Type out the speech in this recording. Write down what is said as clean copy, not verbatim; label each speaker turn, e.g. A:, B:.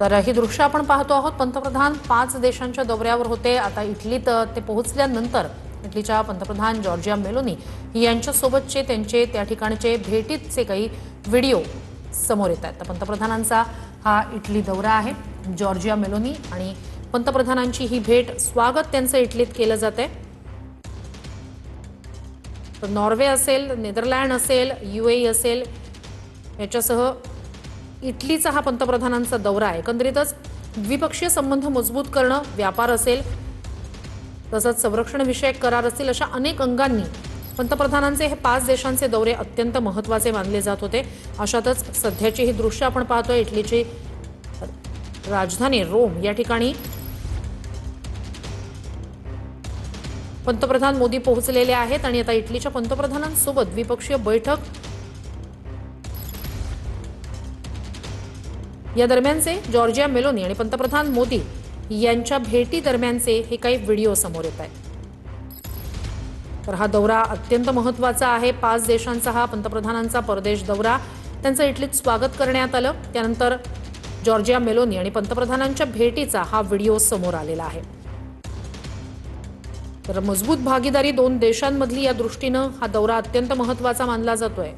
A: तर ही दृश्य आपण पाहतो आहोत। पंतप्रधान 5 देशांच्या दौऱ्यावर होते। आता इटलीत ते पोहोचल्यानंतर इटलीच्या पंतप्रधान जॉर्जिया मेलोनी यांच्यासोबतचे त्यांचे त्या ठिकाणचे भेटीचे काही व्हिडिओ समोर येत आहेत। तर पंतप्रधानांचा हा इटली दौरा आहे। जॉर्जिया मेलोनी आणि पंतप्रधानांची ही भेट, स्वागत त्यांचं इटलीत केलं जातंय। तर नॉर्वे असेल, नेदरलँड असेल, यूएई असेल, याच्यासह इटलीचा हा पंतप्रधानांचा दौरा आहे। एकंदरीतच द्विपक्षीय संबंध मजबूत करणं, व्यापार असेल, तसंच संरक्षण विषयक करार असतील, अशा अनेक अंगांनी पंतप्रधानांचे हे 5 देशांचे दौरे अत्यंत महत्त्वाचे मानले जात होते। अशातच सध्याची ही दृश्य आपण पाहतोय। इटलीची राजधानी रोम या ठिकाणी पंतप्रधान मोदी पोहोचलेले आहेत आणि आता इटलीच्या पंतप्रधानांसोबत द्विपक्षीय बैठक, या दरम्यानचे जॉर्जिया मेलोनी आणि पंतप्रधान मोदी यांच्या भेटी दरम्यानचे हे काही व्हिडिओ समोर येत आहेत। तर हा दौरा अत्यंत महत्त्वाचा आहे। 5 देशांचा हा पंतप्रधानांचा परदेश दौरा, त्यांचं इटलीत स्वागत करण्यात आलं। त्यानंतर जॉर्जिया मेलोनी आणि पंतप्रधानांच्या भेटीचा हा व्हिडिओ समोर आलेला आहे। तर मजबूत भागीदारी दोन देशांमधली या दृष्टीनं हा दौरा अत्यंत महत्त्वाचा मानला जातोय।